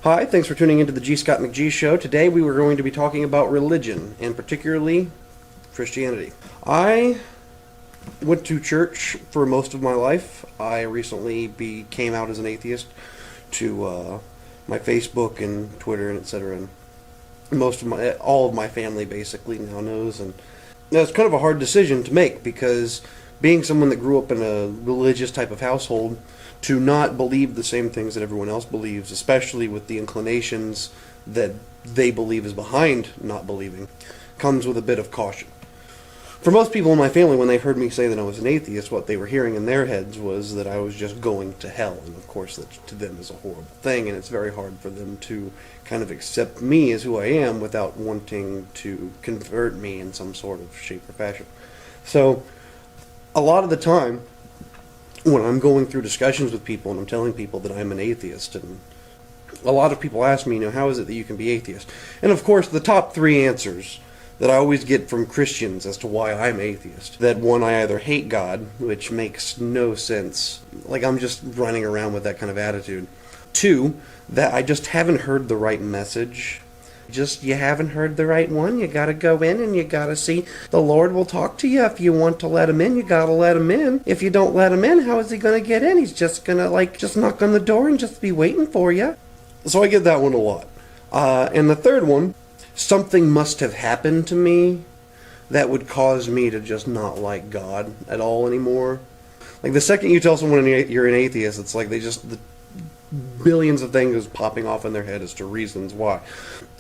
Hi, thanks for tuning into the gscottmcg show. Today we were going to be talking about religion, and particularly Christianity. I went to church for most of my life. I recently came out as an atheist to my Facebook and Twitter and etc. And all of my family basically now knows, and it's kind of a hard decision to make because being someone that grew up in a religious type of household, to not believe the same things that everyone else believes, especially with the inclinations that they believe is behind not believing, comes with a bit of caution. For most people in my family, when they heard me say that I was an atheist, what they were hearing in their heads was that I was just going to hell, and of course that to them is a horrible thing, and it's very hard for them to kind of accept me as who I am without wanting to convert me in some sort of shape or fashion. So a lot of the time, when I'm going through discussions with people and I'm telling people that I'm an atheist, and a lot of people ask me, how is it that you can be atheist? And of course, the top three answers that I always get from Christians as to why I'm atheist, that one, I either hate God, which makes no sense, like I'm just running around with that kind of attitude. Two, that I just haven't heard the right message. You haven't heard the right one. You gotta go in and you gotta see. The Lord will talk to you if you want to let him in. You gotta let him in. If you don't let him in, how is he gonna get in? He's just gonna just knock on the door and just be waiting for you. So I get that one a lot. And the third one, something must have happened to me that would cause me to just not like God at all anymore. Like the second you tell someone you're an atheist, it's like the billions of things popping off in their head as to reasons why.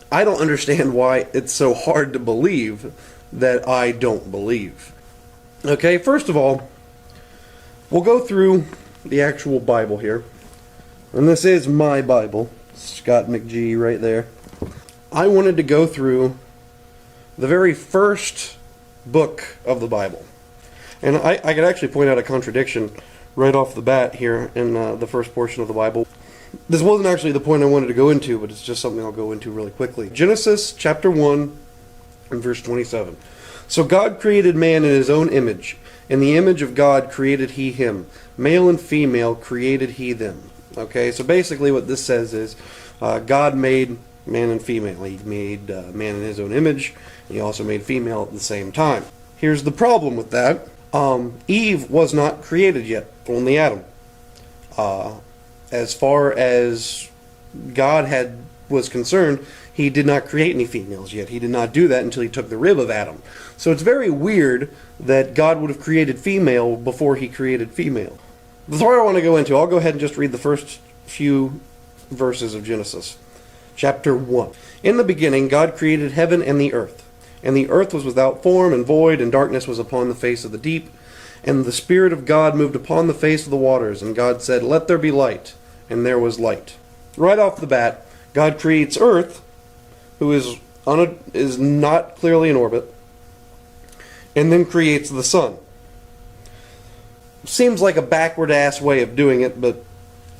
I don't understand why it's so hard to believe that I don't believe. Okay, first of all, we'll go through the actual Bible here. And this is my Bible, Scott McG right there. I wanted to go through the very first book of the Bible. And I could actually point out a contradiction right off the bat here in the first portion of the Bible. This wasn't actually the point I wanted to go into, but it's just something I'll go into really quickly. Genesis chapter 1 and verse 27. So God created man in his own image. In the image of God created he him. Male and female created he them. Okay, so basically what this says is God made man and female. He made man in his own image. And he also made female at the same time. Here's the problem with that. Eve was not created yet, only Adam. As far as God was concerned, he did not create any females yet. He did not do that until he took the rib of Adam. So it's very weird that God would have created female before he created female. That's what I want to go into. I'll go ahead and just read the first few verses of Genesis. Chapter 1. In the beginning, God created heaven and the earth. And the earth was without form and void, and darkness was upon the face of the deep. And the Spirit of God moved upon the face of the waters. And God said, "Let there be light." And there was light. Right off the bat, God creates Earth, who is not clearly in orbit, and then creates the sun. Seems like a backward-ass way of doing it, but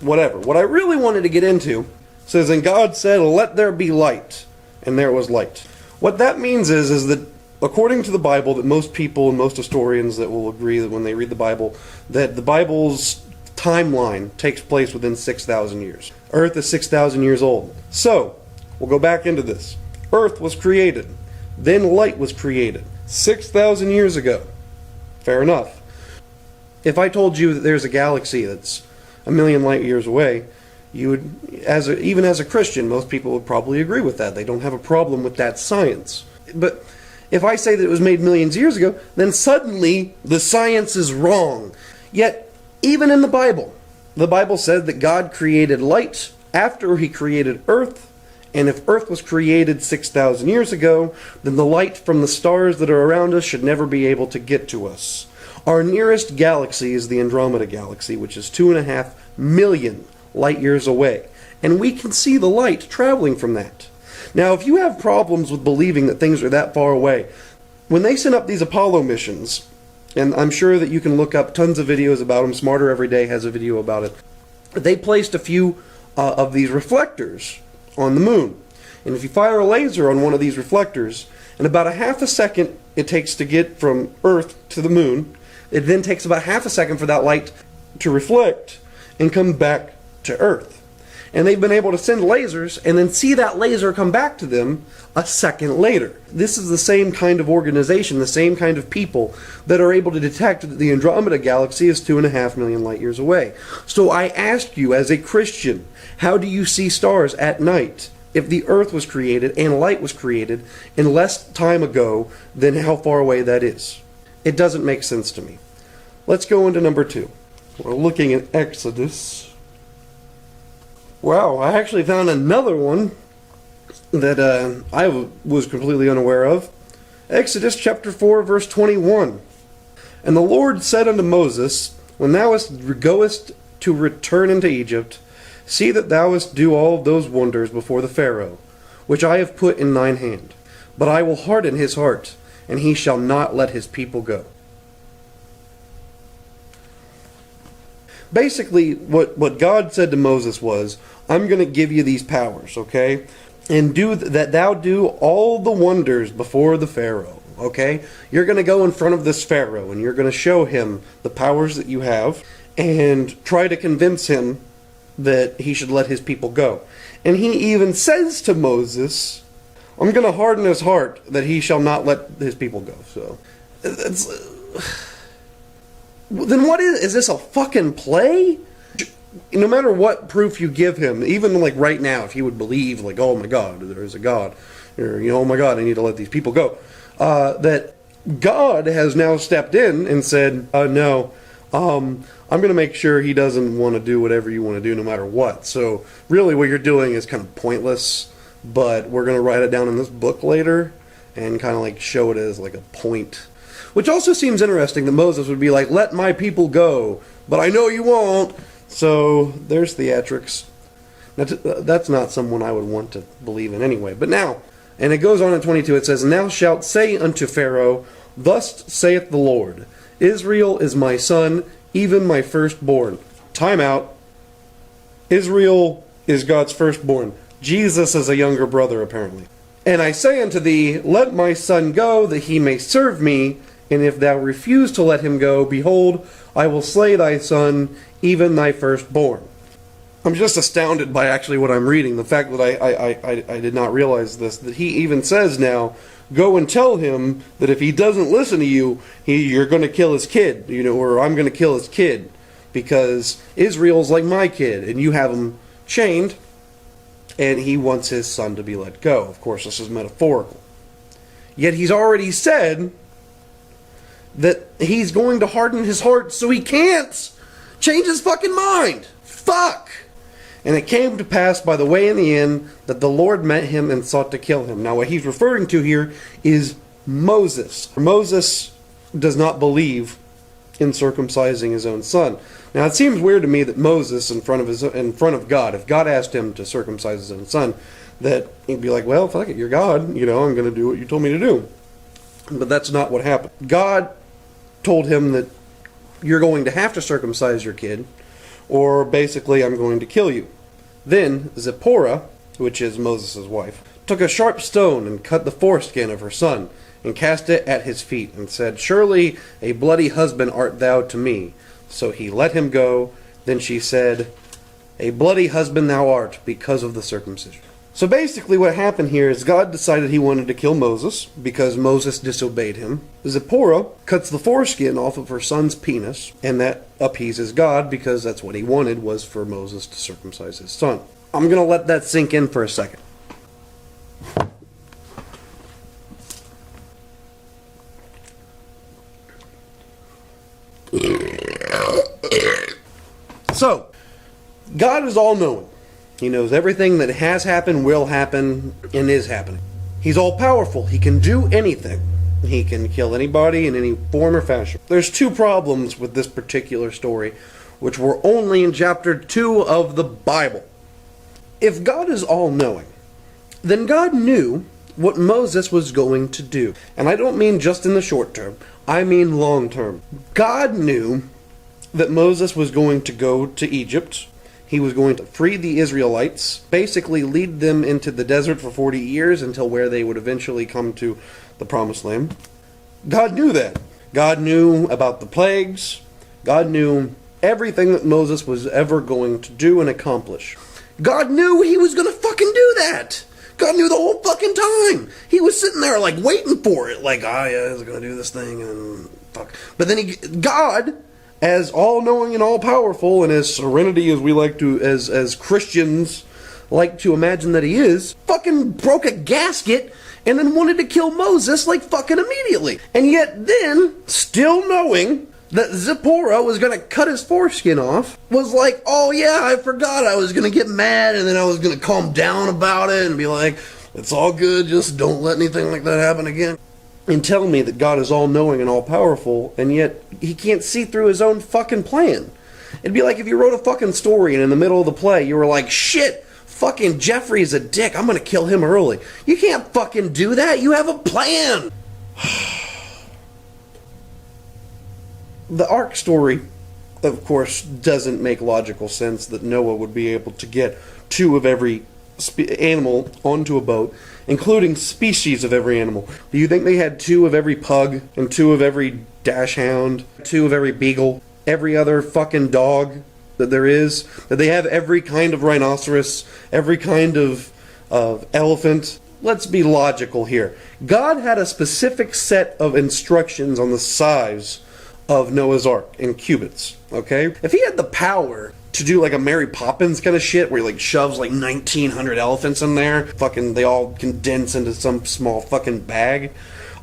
whatever. What I really wanted to get into says, "And God said, 'Let there be light,' and there was light." What that means is that according to the Bible, that most people and most historians that will agree that when they read the Bible, that the Bible's timeline takes place within 6,000 years. Earth is 6,000 years old. So, we'll go back into this. Earth was created. Then light was created. 6,000 years ago. Fair enough. If I told you that there's a galaxy that's 1,000,000 light years away, you would, even as a Christian, most people would probably agree with that. They don't have a problem with that science. But if I say that it was made millions of years ago, then suddenly the science is wrong. Yet, even in the Bible said that God created light after he created Earth, and if Earth was created 6,000 years ago, then the light from the stars that are around us should never be able to get to us. Our nearest galaxy is the Andromeda Galaxy, which is 2.5 million light years away, and we can see the light traveling from that. Now, if you have problems with believing that things are that far away, when they sent up these Apollo missions, and I'm sure that you can look up tons of videos about them. Smarter Every Day has a video about it. They placed a few of these reflectors on the moon. And if you fire a laser on one of these reflectors, in about a half a second it takes to get from Earth to the moon, it then takes about half a second for that light to reflect and come back to Earth. And they've been able to send lasers and then see that laser come back to them a second later. This is the same kind of organization, the same kind of people that are able to detect that the Andromeda galaxy is 2.5 million light years away. So I ask you, as a Christian, how do you see stars at night? If the Earth was created and light was created in less time ago than how far away that is. It doesn't make sense to me. Let's go into number 2. We're looking at Exodus. Wow, I actually found another one that I was completely unaware of. Exodus chapter 4, verse 21. And the Lord said unto Moses, When thou goest to return into Egypt, see that thou dost do all those wonders before the Pharaoh, which I have put in thine hand. But I will harden his heart, and he shall not let his people go. Basically, what God said to Moses was, I'm going to give you these powers, okay? And do that thou do all the wonders before the Pharaoh, okay? You're going to go in front of this Pharaoh, and you're going to show him the powers that you have, and try to convince him that he should let his people go. And he even says to Moses, I'm going to harden his heart that he shall not let his people go. So, then what is this a fucking play? No matter what proof you give him, even like right now, if he would believe like, oh my God, there is a God, or oh my God, I need to let these people go, that God has now stepped in and said, no, I'm going to make sure he doesn't want to do whatever you want to do no matter what. So really what you're doing is kind of pointless, but we're going to write it down in this book later and kind of like show it as like a point. Which also seems interesting that Moses would be like, let my people go, but I know you won't. So there's theatrics. That's not someone I would want to believe in anyway. But now, and it goes on in 22, it says, And thou shalt say unto Pharaoh, Thus saith the Lord, Israel is my son, even my firstborn. Time out. Israel is God's firstborn. Jesus is a younger brother, apparently. And I say unto thee, Let my son go, that he may serve me. And if thou refuse to let him go, behold, I will slay thy son, even thy firstborn. I'm just astounded by actually what I'm reading. The fact that I did not realize this. That he even says now, go and tell him that if he doesn't listen to you, you're going to kill his kid, or I'm going to kill his kid, because Israel's like my kid, and you have him chained, and he wants his son to be let go. Of course, this is metaphorical. Yet he's already said that he's going to harden his heart so he can't change his fucking mind. Fuck! And it came to pass by the way in the end that the Lord met him and sought to kill him. Now what he's referring to here is Moses. Moses does not believe in circumcising his own son. Now it seems weird to me that Moses, in front of God, if God asked him to circumcise his own son, that he'd be like, well, fuck it, you're God, I'm going to do what you told me to do. But that's not what happened. God told him that you're going to have to circumcise your kid, or basically I'm going to kill you. Then Zipporah, which is Moses' wife, took a sharp stone and cut the foreskin of her son, and cast it at his feet, and said, Surely a bloody husband art thou to me. So he let him go. Then she said, A bloody husband thou art, because of the circumcision. So basically what happened here is God decided he wanted to kill Moses, because Moses disobeyed him. Zipporah cuts the foreskin off of her son's penis, and that appeases God, because that's what he wanted, was for Moses to circumcise his son. I'm going to let that sink in for a second. So, God is all-knowing. He knows everything that has happened, will happen, and is happening. He's all-powerful. He can do anything. He can kill anybody in any form or fashion. There's two problems with this particular story, which were only in chapter 2 of the Bible. If God is all-knowing, then God knew what Moses was going to do. And I don't mean just in the short term. I mean long term. God knew that Moses was going to go to Egypt. He was going to free the Israelites, basically lead them into the desert for 40 years until where they would eventually come to the Promised Land. God knew that. God knew about the plagues. God knew everything that Moses was ever going to do and accomplish. God knew he was going to fucking do that. God knew the whole fucking time. He was sitting there like waiting for it. Like, oh yeah, he's going to do this thing and fuck. But then God, as all-knowing and all-powerful and as serenity as we like to, as Christians like to imagine that he is, fucking broke a gasket and then wanted to kill Moses like fucking immediately. And yet then, still knowing that Zipporah was going to cut his foreskin off, was like, oh yeah, I forgot I was going to get mad and then I was going to calm down about it and be like, it's all good, just don't let anything like that happen again. And tell me that God is all-knowing and all-powerful, and yet he can't see through his own fucking plan. It'd be like if you wrote a fucking story and in the middle of the play you were like, shit, fucking Jeffrey's a dick, I'm going to kill him early. You can't fucking do that, you have a plan. The Ark story, of course, doesn't make logical sense that Noah would be able to get two of every animal onto a boat, including species of every animal. Do you think they had two of every pug, and two of every dachshund, two of every beagle, every other fucking dog that there is? That they have every kind of rhinoceros, every kind of elephant? Let's be logical here. God had a specific set of instructions on the size of Noah's Ark in cubits, okay? If he had the power to do like a Mary Poppins kind of shit where he like shoves like 1,900 elephants in there, fucking they all condense into some small fucking bag,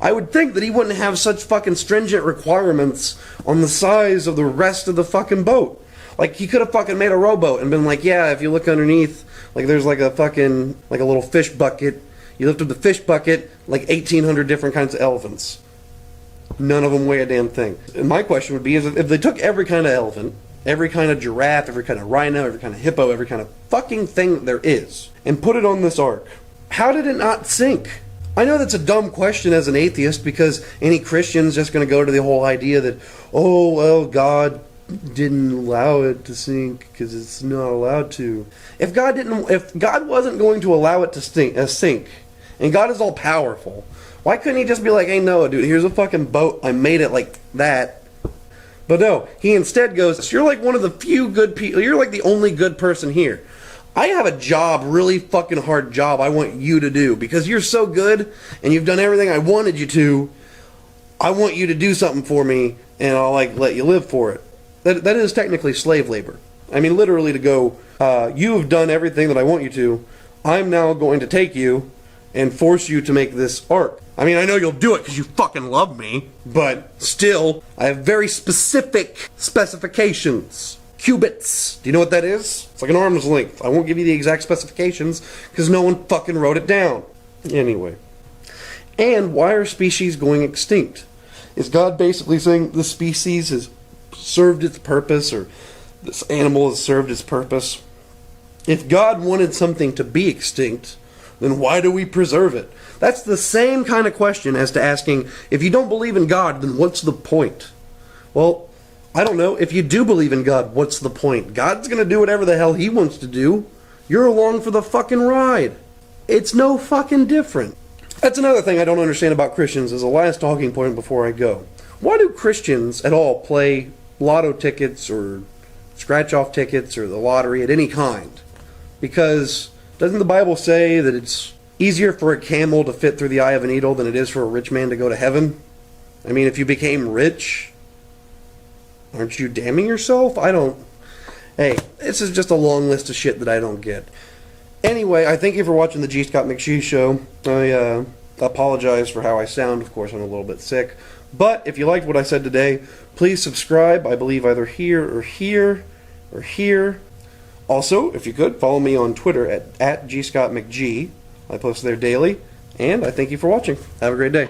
I would think that he wouldn't have such fucking stringent requirements on the size of the rest of the fucking boat. Like, he could have fucking made a rowboat and been like, yeah, if you look underneath, like there's like a fucking, like a little fish bucket, you lift up the fish bucket, like 1,800 different kinds of elephants. None of them weigh a damn thing. And my question would be, is if they took every kind of elephant, every kind of giraffe, every kind of rhino, every kind of hippo, every kind of fucking thing that there is, and put it on this ark, how did it not sink? I know that's a dumb question as an atheist, because any Christian's just going to go to the whole idea that, oh, well, God didn't allow it to sink because it's not allowed to. If God wasn't going to allow it to sink, and God is all powerful, why couldn't he just be like, hey, Noah, dude, here's a fucking boat. I made it like that. But no, he instead goes, you're like one of the few good people. You're like the only good person here. I have a job, really fucking hard job I want you to do. Because you're so good and you've done everything I wanted you to, I want you to do something for me and I'll like let you live for it. That is technically slave labor. I mean, literally to go, you have done everything that I want you to. I'm now going to take you and force you to make this ark. I mean, I know you'll do it because you fucking love me, but still, I have very specific specifications. Cubits. Do you know what that is? It's like an arm's length. I won't give you the exact specifications because no one fucking wrote it down. Anyway. And why are species going extinct? Is God basically saying the species has served its purpose, or this animal has served its purpose? If God wanted something to be extinct, then why do we preserve it? That's the same kind of question as to asking, if you don't believe in God, then what's the point? Well, I don't know. If you do believe in God, what's the point? God's going to do whatever the hell he wants to do. You're along for the fucking ride. It's no fucking different. That's another thing I don't understand about Christians as a last talking point before I go. Why do Christians at all play lotto tickets or scratch-off tickets or the lottery at any kind? Because doesn't the Bible say that it's easier for a camel to fit through the eye of a needle than it is for a rich man to go to heaven? I mean, if you became rich, aren't you damning yourself? Hey, this is just a long list of shit that I don't get. Anyway, I thank you for watching the gscottmcg show. I apologize for how I sound. Of course, I'm a little bit sick. But if you liked what I said today, please subscribe. I believe either here or here or here. Also, if you could, follow me on Twitter at gscottmcg. I post there daily. And I thank you for watching. Have a great day.